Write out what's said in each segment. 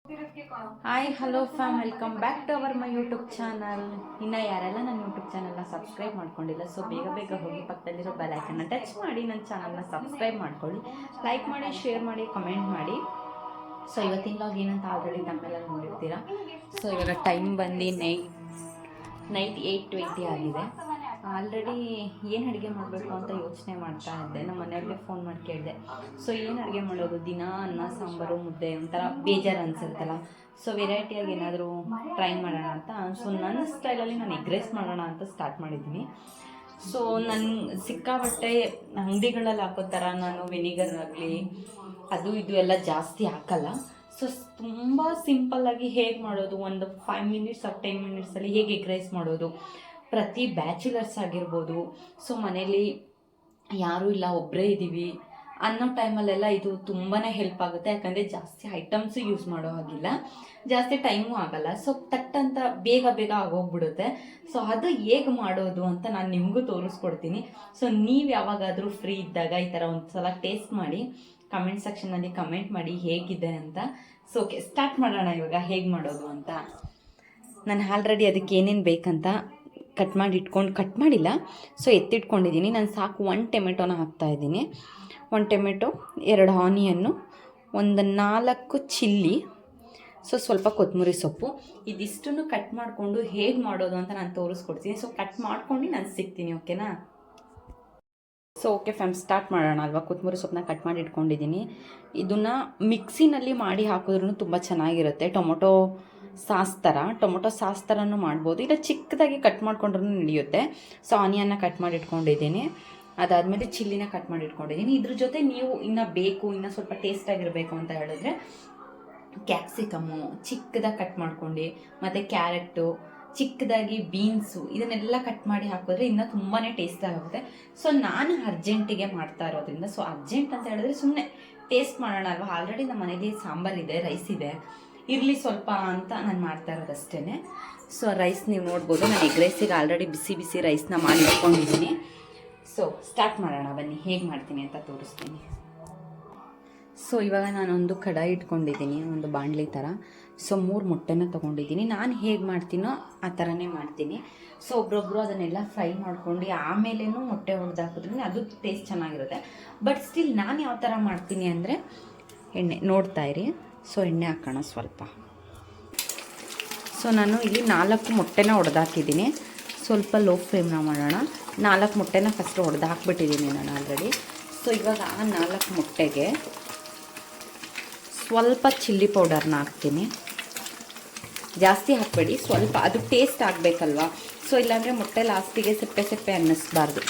Hi hello fam, welcome back to our my YouTube channel. ಇನ್ನು ಯಾರೆಲ್ಲ ನನ್ನ YouTube ಚಾನಲ್ನ ಸಬ್ಸ್ಕ್ರೈಬ್ ಮಾಡ್ಕೊಂಡಿಲ್ಲ, ಸೊ ಬೇಗ ಬೇಗ ಹೋಗಿ ಪಕ್ಕದಲ್ಲಿರೋ ಬೆಲ್ ಐಕನ್ನ ಟಚ್ ಮಾಡಿ ನನ್ನ ಚಾನಲ್ನ ಸಬ್ಸ್ಕ್ರೈಬ್ ಮಾಡ್ಕೊಳ್ಳಿ. ಲೈಕ್ ಮಾಡಿ, ಶೇರ್ ಮಾಡಿ, ಕಮೆಂಟ್ ಮಾಡಿ. ಸೊ ಇವತ್ತಿನ ಲಾಗ್ ಏನಂತ ಆಲ್ರೆಡಿ ನಮ್ಮೆಲ್ಲ ನೋಡಿರ್ತೀರಾ. ಸೊ ಇವಾಗ ಟೈಮ್ ಬಂದು ನೈಟ್ 8:20 ಆಗಿದೆ. ಆಲ್ರೆಡಿ ಏನು ಅಡುಗೆ ಮಾಡಬೇಕು ಅಂತ ಯೋಚನೆ ಮಾಡ್ತಾ ಇದ್ದೆ. ನಮ್ಮ ಮನೆಯವ್ರಿಗೆ ಫೋನ್ ಮಾಡಿ ಕೇಳಿದೆ, ಸೊ ಏನು ಅಡುಗೆ ಮಾಡೋದು, ದಿನ ಅನ್ನ ಸಾಂಬಾರು ಮುದ್ದೆ ಒಂಥರ ಬೇಜಾರು ಅನಿಸುತ್ತಲ್ಲ. ಸೊ ವೆರೈಟಿಯಾಗಿ ಏನಾದರೂ ಟ್ರೈ ಮಾಡೋಣ ಅಂತ, ಸೊ ನನ್ನ ಸ್ಟೈಲಲ್ಲಿ ನಾನು ಎಗ್ ರೈಸ್ ಮಾಡೋಣ ಅಂತ ಸ್ಟಾರ್ಟ್ ಮಾಡಿದ್ದೀನಿ. ಸೊ ನನ್ನ ಸಿಕ್ಕಾಬಟ್ಟೆ ಅಂಗಡಿಗಳಲ್ಲಿ ಹಾಕೋ ಥರ ನಾನು ವಿನಿಗರ್ ಆಗಲಿ ಅದು ಇದು ಎಲ್ಲ ಜಾಸ್ತಿ ಹಾಕಲ್ಲ. ಸೊ ತುಂಬ ಸಿಂಪಲ್ಲಾಗಿ ಹೇಗೆ ಮಾಡೋದು, ಒಂದು 5 ಮಿನಿಟ್ಸ್ ಆರ್ 10 ಮಿನಿಟ್ಸಲ್ಲಿ ಹೇಗೆ ಎಗ್ ರೈಸ್ ಮಾಡೋದು, ಪ್ರತಿ ಬ್ಯಾಚುಲರ್ಸ್ ಆಗಿರ್ಬೋದು, ಸೊ ಮನೇಲಿ ಯಾರೂ ಇಲ್ಲ ಒಬ್ಬರೇ ಇದ್ದೀವಿ ಅನ್ನೋ ಟೈಮಲ್ಲೆಲ್ಲ ಇದು ತುಂಬಾ ಹೆಲ್ಪ್ ಆಗುತ್ತೆ. ಯಾಕಂದರೆ ಜಾಸ್ತಿ ಐಟಮ್ಸು ಯೂಸ್ ಮಾಡೋ ಹಾಗಿಲ್ಲ, ಜಾಸ್ತಿ ಟೈಮು ಆಗಲ್ಲ. ಸೊ ತಟ್ಟಂತ ಬೇಗ ಬೇಗ ಆಗೋಗ್ಬಿಡುತ್ತೆ. ಸೊ ಅದು ಹೇಗೆ ಮಾಡೋದು ಅಂತ ನಾನು ನಿಮಗೂ ತೋರಿಸ್ಕೊಡ್ತೀನಿ. ಸೊ ನೀವು ಯಾವಾಗಾದರೂ ಫ್ರೀ ಇದ್ದಾಗ ಈ ಥರ ಒಂದು ಸಲ ಟೇಸ್ಟ್ ಮಾಡಿ ಕಮೆಂಟ್ ಸೆಕ್ಷನಲ್ಲಿ ಕಮೆಂಟ್ ಮಾಡಿ ಹೇಗಿದೆ ಅಂತ. ಸೊ ಓಕೆ, ಸ್ಟಾರ್ಟ್ ಮಾಡೋಣ ಇವಾಗ ಹೇಗೆ ಮಾಡೋದು ಅಂತ. ನಾನು ಆಲ್ರೆಡಿ ಅದಕ್ಕೆ ಏನೇನು ಬೇಕಂತ ಕಟ್ ಮಾಡಿಲ್ಲ, ಸೊ ಎತ್ತಿಟ್ಕೊಂಡಿದ್ದೀನಿ. ನಾನು ಸಾಕು 1 ಟೊಮೆಟೊನ ಹಾಕ್ತಾಯಿದ್ದೀನಿ. 1 ಟೊಮೆಟೊ, 2 ಆನಿಯನ್ನು, ಒಂದು 4 ಚಿಲ್ಲಿ, ಸೊ ಸ್ವಲ್ಪ ಕೊತ್ತಂಬರಿ ಸೊಪ್ಪು. ಇದಿಷ್ಟನ್ನು ಕಟ್ ಮಾಡಿಕೊಂಡು ಹೇಗೆ ಮಾಡೋದು ಅಂತ ನಾನು ತೋರಿಸ್ಕೊಡ್ತೀನಿ. ಸೊ ಕಟ್ ಮಾಡ್ಕೊಂಡು ನಾನು ಸಿಗ್ತೀನಿ, ಓಕೆನಾ? ಸೊ ಓಕೆ ಫ್ಯಾಮ್, ಸ್ಟಾರ್ಟ್ ಮಾಡೋಣ ಅಲ್ವಾ. ಕೊತ್ತಂಬರಿ ಸೊಪ್ಪನ್ನ ಕಟ್ ಮಾಡಿ ಇಟ್ಕೊಂಡಿದ್ದೀನಿ. ಇದನ್ನು ಮಿಕ್ಸಿನಲ್ಲಿ ಮಾಡಿ ಹಾಕಿದ್ರೂ ತುಂಬ ಚೆನ್ನಾಗಿರುತ್ತೆ. ಟೊಮೊಟೊ ಸಾಸ್ ಥರನೂ ಮಾಡ್ಬೋದು, ಇಲ್ಲ ಚಿಕ್ಕದಾಗಿ ಕಟ್ ಮಾಡ್ಕೊಂಡ್ರೂ ನಡೆಯುತ್ತೆ. ಸೊ ಆನಿಯನ್ನ ಕಟ್ ಮಾಡಿ ಇಟ್ಕೊಂಡಿದ್ದೀನಿ. ಅದಾದಮೇಲೆ ಚಿಲ್ಲಿನ ಕಟ್ ಮಾಡಿ ಇಟ್ಕೊಂಡಿದ್ದೀನಿ. ಇದ್ರ ಜೊತೆ ನೀವು ಇನ್ನೂ ಸ್ವಲ್ಪ ಟೇಸ್ಟಾಗಿರಬೇಕು ಅಂತ ಹೇಳಿದ್ರೆ ಕ್ಯಾಪ್ಸಿಕಮ್ಮು ಚಿಕ್ಕದಾಗಿ ಕಟ್ ಮಾಡ್ಕೊಂಡು, ಮತ್ತು ಕ್ಯಾರೆಟು ಚಿಕ್ಕದಾಗಿ, ಬೀನ್ಸು ಇದನ್ನೆಲ್ಲ ಕಟ್ ಮಾಡಿ ಹಾಕಿದ್ರೆ ಇನ್ನೂ ತುಂಬಾ ಟೇಸ್ಟ್ ಆಗುತ್ತೆ. ಸೊ ನಾನು ಅರ್ಜೆಂಟಿಗೆ ಮಾಡ್ತಾ ಇರೋದ್ರಿಂದ, ಸೊ ಅರ್ಜೆಂಟ್ ಅಂತ ಹೇಳಿದ್ರೆ ಸುಮ್ಮನೆ ಟೇಸ್ಟ್ ಮಾಡೋಣ ಅಲ್ವಾ. ಆಲ್ರೆಡಿ ನಮ್ಮ ಮನೇಲಿ ಸಾಂಬಾರಿದೆ, ರೈಸ್ ಇದೆ, ಇರಲಿ ಸ್ವಲ್ಪ ಅಂತ ನಾನು ಮಾಡ್ತಾ ಇರೋದಷ್ಟೇ. ಸೊ ರೈಸ್ ನೀವು ನೋಡ್ಬೋದು, ನಾನು ಎಗ್ ರೈಸಿಗೆ ಆಲ್ರೆಡಿ ಬಿಸಿ ಬಿಸಿ ರೈಸ್ನ ಮಾಡಿ ಇಟ್ಕೊಂಡಿದ್ದೀನಿ. ಸೊ ಸ್ಟಾರ್ಟ್ ಮಾಡೋಣ ಬನ್ನಿ, ಹೇಗೆ ಮಾಡ್ತೀನಿ ಅಂತ ತೋರಿಸ್ತೀನಿ. ಸೊ ಇವಾಗ ನಾನೊಂದು ಕಡಾಯಿ ಇಟ್ಕೊಂಡಿದ್ದೀನಿ, ಒಂದು ಬಾಣಲಿ ಥರ. ಸೊ 3 ಮೊಟ್ಟೆನ ತೊಗೊಂಡಿದ್ದೀನಿ. ನಾನು ಹೇಗೆ ಮಾಡ್ತೀನೋ ಆ ಥರನೇ ಮಾಡ್ತೀನಿ. ಸೊ ಒಬ್ರೊಬ್ಬರು ಅದನ್ನೆಲ್ಲ ಫ್ರೈ ಮಾಡ್ಕೊಂಡು ಆಮೇಲೇನೂ ಮೊಟ್ಟೆ ಹೊಡೆದು ಹಾಕಿದ್ರೆ ಅದು ಟೇಸ್ಟ್ ಚೆನ್ನಾಗಿರುತ್ತೆ. ಬಟ್ ಸ್ಟಿಲ್ ನಾನು ಯಾವ ಥರ ಮಾಡ್ತೀನಿ ಅಂದರೆ, ಎಣ್ಣೆ ನೋಡ್ತಾ ಇರಿ. ಸೊ ಎಣ್ಣೆ ಹಾಕೋಣ ಸ್ವಲ್ಪ. ಸೊ ನಾನು ಇಲ್ಲಿ 4 ಮೊಟ್ಟೆನ ಹೊಡೆದಾಕಿದ್ದೀನಿ. ಸ್ವಲ್ಪ ಲೋ ಫ್ಲೇಮ್ನ ಮಾಡೋಣ. 4 ಮೊಟ್ಟೆನ ಫಸ್ಟ್ ಹೊಡೆದು ಹಾಕ್ಬಿಟ್ಟಿದ್ದೀನಿ ನಾನು ಆಲ್ರೆಡಿ. ಸೊ ಇವಾಗ ಆ 4 ಮೊಟ್ಟೆಗೆ ಸ್ವಲ್ಪ ಚಿಲ್ಲಿ ಪೌಡರ್ನ ಹಾಕ್ತೀನಿ. ಜಾಸ್ತಿ ಹಾಕಬೇಡಿ, ಸ್ವಲ್ಪ, ಅದು ಟೇಸ್ಟ್ ಆಗಬೇಕಲ್ವ. ಸೊ ಇಲ್ಲಾಂದರೆ ಮೊಟ್ಟೆ ಲಾಸ್ಟಿಗೆ ಸೆಪ್ಪೆ ಅನ್ನಿಸ್ಬಾರ್ದು.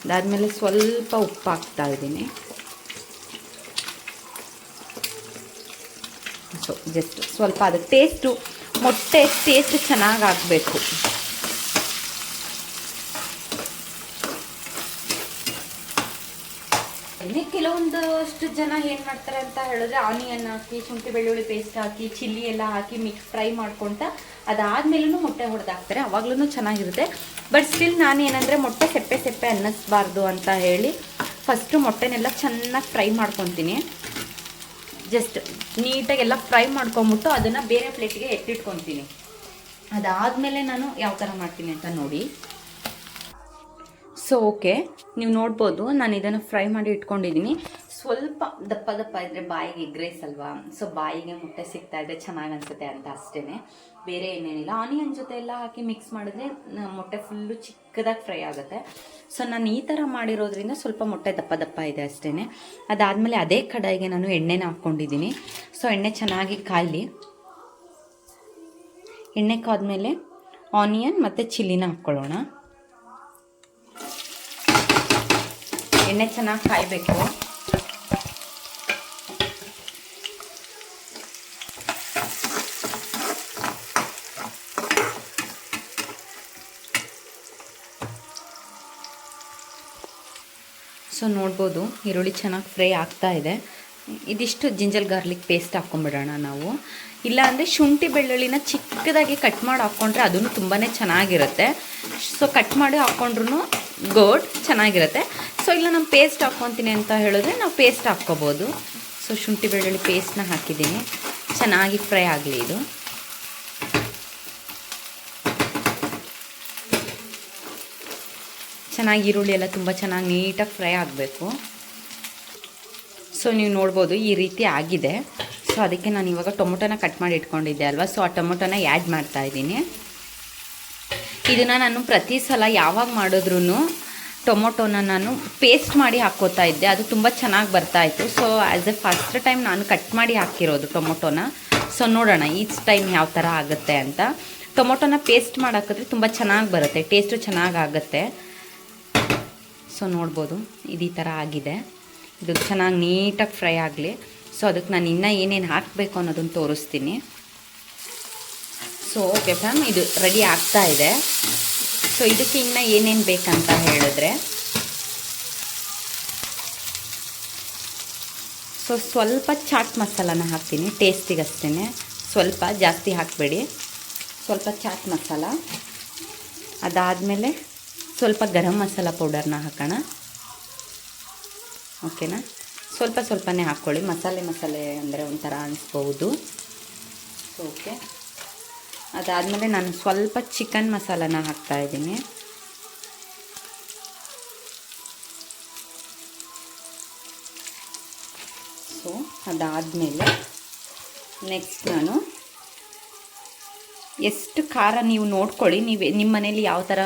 ಅದಾದಮೇಲೆ ಸ್ವಲ್ಪ ಉಪ್ಪು ಹಾಕ್ತಾ ಇದ್ದೀನಿ. ಸೊ ಜಸ್ಟ್ ಸ್ವಲ್ಪ, ಅದು ಮೊಟ್ಟೆ ಟೇಸ್ಟ್ ಚೆನ್ನಾಗಿ ಆಗಬೇಕು. ಕೆಲವೊಂದಷ್ಟು ಜನ ಏನು ಮಾಡ್ತಾರೆ ಅಂತ ಹೇಳಿದ್ರೆ, ಆನಿಯನ್ ಹಾಕಿ, ಶುಂಠಿ ಬೆಳ್ಳುಳ್ಳಿ ಪೇಸ್ಟ್ ಹಾಕಿ, ಚಿಲ್ಲಿ ಎಲ್ಲ ಹಾಕಿ ಫ್ರೈ ಮಾಡ್ಕೊತ ಅದಾದ್ಮೇಲೂ ಮೊಟ್ಟೆ ಹೊಡೆದಾಕ್ತಾರೆ. ಅವಾಗ್ಲೂ ಚೆನ್ನಾಗಿರುತ್ತೆ. ಬಟ್ ಸ್ಟಿಲ್ ನಾನು ಏನಂದರೆ ಮೊಟ್ಟೆ ಸೆಪ್ಪೆ ಅನ್ನಿಸ್ಬಾರ್ದು ಅಂತ ಹೇಳಿ ಫಸ್ಟು ಮೊಟ್ಟೆನೆಲ್ಲ ಚೆನ್ನಾಗಿ ಫ್ರೈ ಮಾಡ್ಕೊತೀನಿ. ಜಸ್ಟ್ ನೀಟಾಗೆಲ್ಲ ಫ್ರೈ ಮಾಡ್ಕೊಂಬಿಟ್ಟು ಅದನ್ನು ಬೇರೆ ಪ್ಲೇಟಿಗೆ ಎತ್ತಿಟ್ಕೊತೀನಿ. ಅದಾದಮೇಲೆ ನಾನು ಯಾವ ಥರ ಮಾಡ್ತೀನಿ ಅಂತ ನೋಡಿ. ಸೊ ಓಕೆ, ನೀವು ನೋಡ್ಬೋದು ನಾನು ಇದನ್ನು ಫ್ರೈ ಮಾಡಿ ಇಟ್ಕೊಂಡಿದ್ದೀನಿ. ಸ್ವಲ್ಪ ದಪ್ಪ ಇದ್ದರೆ ಬಾಯಿಗೆ ಎಗ್ ರೈಸ್ ಅಲ್ವಾ, ಸೊ ಬಾಯಿಗೆ ಮೊಟ್ಟೆ ಸಿಗ್ತಾ ಇದ್ದರೆ ಚೆನ್ನಾಗಿ ಅನಿಸುತ್ತೆ ಅಂತ ಅಷ್ಟೇ, ಬೇರೆ ಏನೇನಿಲ್ಲ. ಆನಿಯನ್ ಜೊತೆ ಎಲ್ಲ ಹಾಕಿ ಮಿಕ್ಸ್ ಮಾಡಿದ್ರೆ ಮೊಟ್ಟೆ ಫುಲ್ಲು ಚಿಕ್ಕದಾಗಿ ಫ್ರೈ ಆಗುತ್ತೆ. ಸೊ ನಾನು ಈ ಥರ ಮಾಡಿರೋದ್ರಿಂದ ಸ್ವಲ್ಪ ಮೊಟ್ಟೆ ದಪ್ಪ ಇದೆ ಅಷ್ಟೇ. ಅದಾದಮೇಲೆ ಅದೇ ಕಡಾಯಿಗೆ ನಾನು ಎಣ್ಣೆನ ಹಾಕ್ಕೊಂಡಿದ್ದೀನಿ. ಸೊ ಎಣ್ಣೆ ಚೆನ್ನಾಗಿ ಕಾಯಲಿ. ಎಣ್ಣೆ ಕಾದ್ಮೇಲೆ ಆನಿಯನ್ ಮತ್ತು ಚಿಲ್ಲಿನ ಹಾಕ್ಕೊಳ್ಳೋಣ. ಎಣ್ಣೆ ಚೆನ್ನಾಗಿ ಕಾಯಬೇಕು. ಸೊ ನೋಡ್ಬೋದು ಈರುಳ್ಳಿ ಚೆನ್ನಾಗಿ ಫ್ರೈ ಆಗ್ತಾ ಇದೆ. ಇದಿಷ್ಟು ಜಿಂಜರ್ ಗಾರ್ಲಿಕ್ ಪೇಸ್ಟ್ ಹಾಕ್ಕೊಂಬಿಡೋಣ ನಾವು. ಇಲ್ಲಾಂದರೆ ಶುಂಠಿ ಬೆಳ್ಳುಳ್ಳಿನ ಚಿಕ್ಕದಾಗಿ ಕಟ್ ಮಾಡಿ ಹಾಕ್ಕೊಂಡ್ರೆ ಅದೂ ತುಂಬಾ ಚೆನ್ನಾಗಿರುತ್ತೆ. ಸೊ ಕಟ್ ಮಾಡಿ ಹಾಕ್ಕೊಂಡ್ರೂ ಚೆನ್ನಾಗಿರುತ್ತೆ. ಸೊ ಇಲ್ಲ ನಾನು ಪೇಸ್ಟ್ ಹಾಕ್ಕೊತೀನಿ ಅಂತ ಹೇಳಿದ್ರೆ ನಾವು ಪೇಸ್ಟ್ ಹಾಕ್ಕೋಬೋದು. ಸೊ ಶುಂಠಿ ಬೆಳ್ಳುಳ್ಳಿ ಪೇಸ್ಟ್ನ ಹಾಕಿದ್ದೀನಿ. ಚೆನ್ನಾಗಿ ಫ್ರೈ ಆಗಲಿ ಇದು. ಚೆನ್ನಾಗಿ ಈರುಳ್ಳಿ ಎಲ್ಲ ತುಂಬ ಚೆನ್ನಾಗಿ ನೀಟಾಗಿ ಫ್ರೈ ಆಗಬೇಕು. ಸೊ ನೀವು ನೋಡ್ಬೋದು ಈ ರೀತಿ ಆಗಿದೆ. ಸೊ ಅದಕ್ಕೆ ನಾನು ಇವಾಗ ಟೊಮೊಟೊನ ಕಟ್ ಮಾಡಿ ಇಟ್ಕೊಂಡಿದ್ದೆ ಅಲ್ವಾ, ಸೊ ಆ ಟೊಮೊಟೊನ ಆ್ಯಡ್ ಮಾಡ್ತಾ ಇದ್ದೀನಿ. ಇದನ್ನು ನಾನು ಪ್ರತಿ ಸಲ ಯಾವಾಗ ಮಾಡಿದ್ರೂ ಟೊಮೊಟೊನ ನಾನು ಪೇಸ್ಟ್ ಮಾಡಿ ಹಾಕ್ಕೋತಾ ಇದ್ದೆ, ಅದು ತುಂಬ ಚೆನ್ನಾಗಿ ಬರ್ತಾಯಿತ್ತು. So as A first time ನಾನು ಕಟ್ ಮಾಡಿ ಹಾಕಿರೋದು ಟೊಮೊಟೊನ. ಸೊ ನೋಡೋಣ ಈ ಟೈಮ್ ಯಾವ ಥರ ಆಗುತ್ತೆ ಅಂತ. ಟೊಮೊಟೊನ ಪೇಸ್ಟ್ ಮಾಡಿ ಹಾಕಿದ್ರೆ ತುಂಬ ಚೆನ್ನಾಗಿ ಬರುತ್ತೆ, ಟೇಸ್ಟು ಚೆನ್ನಾಗಾಗುತ್ತೆ. ಸೊ ನೋಡ್ಬೋದು ಇದು ಈ ಥರ ಆಗಿದೆ. ಇದು ಚೆನ್ನಾಗಿ ನೀಟಾಗಿ ಫ್ರೈ ಆಗಲಿ. ಸೊ ಅದಕ್ಕೆ ನಾನು ಇನ್ನೂ ಏನೇನು ಹಾಕಬೇಕು ಅನ್ನೋದನ್ನು ತೋರಿಸ್ತೀನಿ. ಸೊ ಓಕೆ ಫ್ಯಾಮ್, ಇದು ರೆಡಿ ಆಗ್ತಾ ಇದೆ. ಸೊ ಇದಕ್ಕೆ ಇನ್ನೂ ಏನೇನು ಬೇಕಂತ ಹೇಳಿದ್ರೆ, ಸೊ ಸ್ವಲ್ಪ ಚಾಟ್ ಮಸಾಲಾನ ಹಾಕ್ತೀನಿ ಟೇಸ್ಟಿಗಷ್ಟೇ, ಸ್ವಲ್ಪ ಜಾಸ್ತಿ ಹಾಕಬೇಡಿ. ಸ್ವಲ್ಪ ಚಾಟ್ ಮಸಾಲ, ಅದಾದಮೇಲೆ ಸ್ವಲ್ಪ ಗರಂ ಮಸಾಲ ಪೌಡರ್ನ ಹಾಕೋಣ. ಓಕೆನಾ, ಸ್ವಲ್ಪನೇ ಹಾಕ್ಕೊಳ್ಳಿ. ಮಸಾಲೆ ಅಂದರೆ ಒಂಥರ ಅನಿಸ್ಬೋದು. ಓಕೆ, ಅದಾದಮೇಲೆ ನಾನು ಸ್ವಲ್ಪ ಚಿಕನ್ ಮಸಾಲಾನ ಹಾಕ್ತಾಯಿದ್ದೀನಿ. ಸೊ ಅದಾದಮೇಲೆ ನೆಕ್ಸ್ಟ್ ನಾನು ಎಷ್ಟು ಖಾರ ನೀವು ನೋಡ್ಕೊಳ್ಳಿ, ನಿಮ್ಮ ಮನೇಲಿ ಯಾವ ಥರ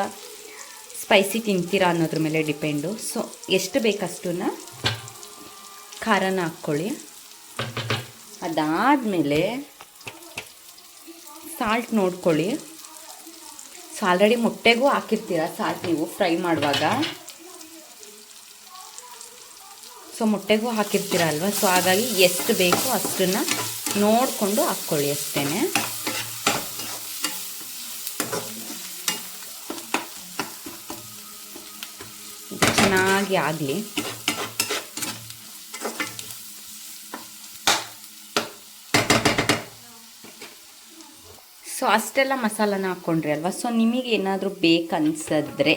ಸ್ಪೈಸಿ ತಿಂತೀರಾ ಅನ್ನೋದ್ರ ಮೇಲೆ ಡಿಪೆಂಡು. ಸೊ ಎಷ್ಟು ಬೇಕಷ್ಟನ್ನ ಖಾರನ ಹಾಕ್ಕೊಳ್ಳಿ. ಅದಾದಮೇಲೆ ಸಾಲ್ಟ್ ನೋಡ್ಕೊಳ್ಳಿ. ಸೊ ಆಲ್ರೆಡಿ ಮೊಟ್ಟೆಗೂ ಹಾಕಿರ್ತೀರ ಸಾಲ್ಟ್ ನೀವು ಫ್ರೈ ಮಾಡುವಾಗ. ಸೊ ಮೊಟ್ಟೆಗೂ ಹಾಕಿರ್ತೀರ ಅಲ್ವಾ, ಸೊ ಹಾಗಾಗಿ ಎಷ್ಟು ಬೇಕೋ ಅಷ್ಟನ್ನು ನೋಡಿಕೊಂಡು ಹಾಕ್ಕೊಳ್ಳಿ ಅಷ್ಟೇ. ಚೆನ್ನಾಗಿ ಆಗಲಿ. ಸೊ ಅಷ್ಟೆಲ್ಲ ಮಸಾಲಾನ ಹಾಕ್ಕೊಂಡ್ರಿ ಅಲ್ವಾ. ಸೊ ನಿಮಗೆ ಏನಾದರೂ ಬೇಕನ್ಸಿದ್ರೆ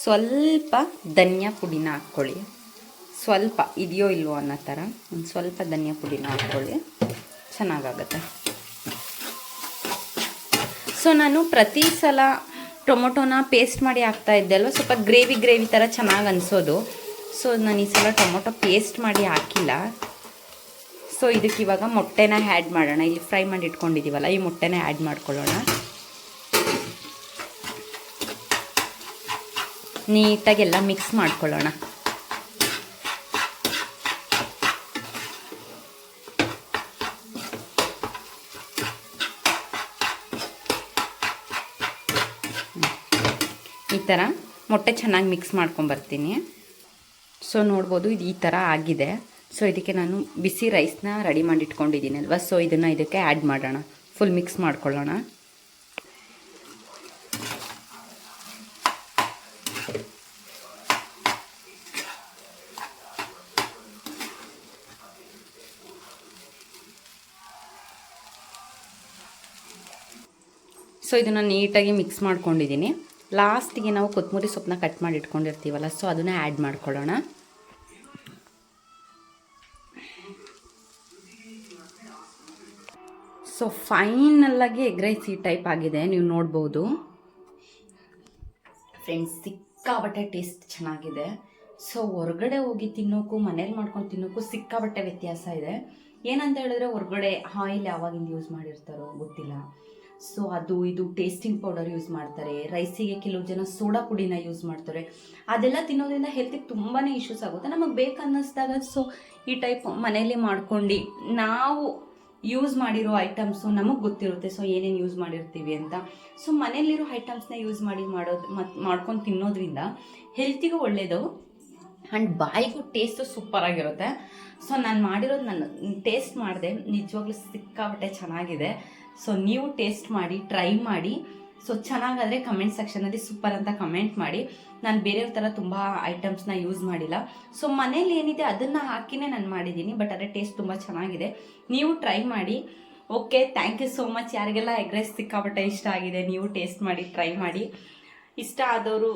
ಸ್ವಲ್ಪ ಧನಿಯಾ ಪುಡಿನ ಹಾಕ್ಕೊಳ್ಳಿ. ಸ್ವಲ್ಪ ಇದೆಯೋ ಇಲ್ವೋ ಅನ್ನೋ ಥರ ಒಂದು ಸ್ವಲ್ಪ ಧನಿಯಾ ಪುಡಿನ ಹಾಕ್ಕೊಳ್ಳಿ, ಚೆನ್ನಾಗಾಗುತ್ತೆ. ಸೊ ನಾನು ಪ್ರತಿ ಸಲ ಟೊಮೊಟೊನ ಪೇಸ್ಟ್ ಮಾಡಿ ಹಾಕ್ತಾ ಇದ್ದೆ ಅಲ್ವ, ಸ್ವಲ್ಪ ಗ್ರೇವಿ ಥರ ಚೆನ್ನಾಗಿ ಅನಿಸೋದು. ಸೊ ನಾನು ಈ ಸಲ ಟೊಮೊಟೊ ಪೇಸ್ಟ್ ಮಾಡಿ ಹಾಕಿಲ್ಲ. ಸೊ ಇದಕ್ಕೆ ಇವಾಗ ಮೊಟ್ಟೆನ ಆ್ಯಡ್ ಮಾಡೋಣ. ಇಲ್ಲಿ ಫ್ರೈ ಮಾಡಿ ಇಟ್ಕೊಂಡಿದ್ದೀವಲ್ಲ, ಈ ಮೊಟ್ಟೆನ ಆ್ಯಡ್ ಮಾಡ್ಕೊಳ್ಳೋಣ. ನೀಟಾಗೆಲ್ಲ ಮಿಕ್ಸ್ ಮಾಡ್ಕೊಳ್ಳೋಣ. ಈ ಥರ ಮೊಟ್ಟೆ ಚೆನ್ನಾಗಿ ಮಿಕ್ಸ್ ಮಾಡ್ಕೊಂಬರ್ತೀನಿ. ಸೊ ನೋಡ್ಬೋದು ಇದು ಈ ಥರ ಆಗಿದೆ. ಸೊ ಇದಕ್ಕೆ ನಾನು ಬಿಸಿ ರೈಸ್ನ ರೆಡಿ ಮಾಡಿ ಇಟ್ಕೊಂಡಿದ್ದೀನಿ ಅಲ್ವಾ. ಸೊ ಇದನ್ನು ಇದಕ್ಕೆ ಆ್ಯಡ್ ಮಾಡೋಣ, ಫುಲ್ ಮಿಕ್ಸ್ ಮಾಡ್ಕೊಳ್ಳೋಣ. ಸೊ ಇದನ್ನು ನೀಟಾಗಿ ಮಿಕ್ಸ್ ಮಾಡ್ಕೊಂಡಿದ್ದೀನಿ. ಲಾಸ್ಟಿಗೆ ನಾವು ಕೊತ್ತಂಬರಿ ಸೊಪ್ಪನ್ನ ಕಟ್ ಮಾಡಿ ಇಟ್ಕೊಂಡಿರ್ತೀವಲ್ಲ, ಸೊ ಅದನ್ನು ಆ್ಯಡ್ ಮಾಡ್ಕೊಳ್ಳೋಣ. ಸೊ ಫೈನಲ್ಲಾಗಿ ಎಗ್ ರೈಸ್ ಈ ಟೈಪ್ ಆಗಿದೆ, ನೀವು ನೋಡ್ಬೋದು ಫ್ರೆಂಡ್ಸ್. ಸಿಕ್ಕಾಬಟ್ಟೆ ಟೇಸ್ಟ್ ಚೆನ್ನಾಗಿದೆ. ಸೊ ಹೊರಗಡೆ ಹೋಗಿ ತಿನ್ನೋಕ್ಕೂ ಮನೇಲಿ ಮಾಡ್ಕೊಂಡು ತಿನ್ನೋಕ್ಕೂ ಸಿಕ್ಕಾಬಟ್ಟೆ ವ್ಯತ್ಯಾಸ ಇದೆ. ಏನಂತ ಹೇಳಿದ್ರೆ ಹೊರಗಡೆ ಆಯಿಲ್ ಯಾವಾಗಿಂದ ಯೂಸ್ ಮಾಡಿರ್ತಾರೋ ಗೊತ್ತಿಲ್ಲ. ಸೊ ಅದು ಇದು ಟೇಸ್ಟಿಂಗ್ ಪೌಡರ್ ಯೂಸ್ ಮಾಡ್ತಾರೆ, ರೈಸಿಗೆ ಕೆಲವು ಜನ ಸೋಡಾ ಪುಡಿನ ಯೂಸ್ ಮಾಡ್ತಾರೆ. ಅದೆಲ್ಲ ತಿನ್ನೋದ್ರಿಂದ ಹೆಲ್ತಿಗೆ ತುಂಬಾ ಇಶ್ಯೂಸ್ ಆಗುತ್ತೆ. ನಮಗೆ ಬೇಕನ್ನಿಸ್ದಾಗ ಸೊ ಈ ಟೈಪ್ ಮನೇಲಿ ಮಾಡ್ಕೊಂಡು ನಾವು ಯೂಸ್ ಮಾಡಿರೋ ಐಟಮ್ಸು ನಮಗೆ ಗೊತ್ತಿರುತ್ತೆ. ಸೊ ಏನೇನು ಯೂಸ್ ಮಾಡಿರ್ತೀವಿ ಅಂತ. ಸೊ ಮನೇಲಿರೋ ಐಟಮ್ಸ್ನ ಯೂಸ್ ಮಾಡಿ ಮಾಡ್ಕೊಂಡು ತಿನ್ನೋದ್ರಿಂದ ಹೆಲ್ತಿಗೂ ಒಳ್ಳೆಯದು ಆ್ಯಂಡ್ ಬಾಯಿಗೂ ಟೇಸ್ಟು ಸೂಪರಾಗಿರುತ್ತೆ. ಸೊ ನಾನು ಮಾಡಿರೋದು ನಾನು ಟೇಸ್ಟ್ ಮಾಡಿದೆ, ನಿಜವಾಗ್ಲೂ ಸಿಕ್ಕಾಬಟ್ಟೆ ಚೆನ್ನಾಗಿದೆ. ಸೊ ನೀವು ಟೇಸ್ಟ್ ಮಾಡಿ, ಟ್ರೈ ಮಾಡಿ. ಸೊ ಚೆನ್ನಾಗಾದರೆ ಕಮೆಂಟ್ ಸೆಕ್ಷನಲ್ಲಿ ಸೂಪರ್ ಅಂತ ಕಮೆಂಟ್ ಮಾಡಿ. ನಾನು ಬೇರೆಯವ್ರ ಥರ ತುಂಬ ಐಟಮ್ಸ್ನ ಯೂಸ್ ಮಾಡಿಲ್ಲ. ಸೊ ಮನೇಲಿ ಏನಿದೆ ಅದನ್ನು ಹಾಕಿನೇ ನಾನು ಮಾಡಿದ್ದೀನಿ, ಬಟ್ ಅದೇ ಟೇಸ್ಟ್ ತುಂಬ ಚೆನ್ನಾಗಿದೆ. ನೀವು ಟ್ರೈ ಮಾಡಿ. Okay, thank you so much. ಯಾರಿಗೆಲ್ಲ ಎಗ್ ರೈಸ್ ಸಿಕ್ಕಾಬಟ್ಟೆ ಇಷ್ಟ ಆಗಿದೆ, ನೀವು ಟೇಸ್ಟ್ ಮಾಡಿ, ಟ್ರೈ ಮಾಡಿ. ಇಷ್ಟ ಆದವರು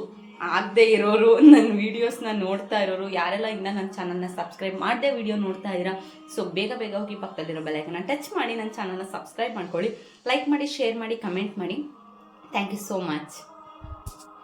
ಆಗದೆ ಇರೋರು ನನ್ನ ವೀಡಿಯೋಸ್ನ ನೋಡ್ತಾ ಇರೋರು ಯಾರೆಲ್ಲ ಇನ್ನೂ ನನ್ನ ಚಾನಲ್ನ ಸಬ್ಸ್ಕ್ರೈಬ್ ಮಾಡದೆ ವೀಡಿಯೋ ನೋಡ್ತಾ ಇದ್ದೀರಾ, ಸೊ ಬೇಗ ಬೇಗ ಹೋಗಿ ಪಕ್ಕದಲ್ಲಿರೋ ಬೆಲ್ಲೈಕನ್ನ ಟಚ್ ಮಾಡಿ ನನ್ನ ಚಾನಲ್ನ ಸಬ್ಸ್ಕ್ರೈಬ್ ಮಾಡ್ಕೊಳ್ಳಿ. ಲೈಕ್ ಮಾಡಿ, ಶೇರ್ ಮಾಡಿ, ಕಮೆಂಟ್ ಮಾಡಿ. Thank you so much.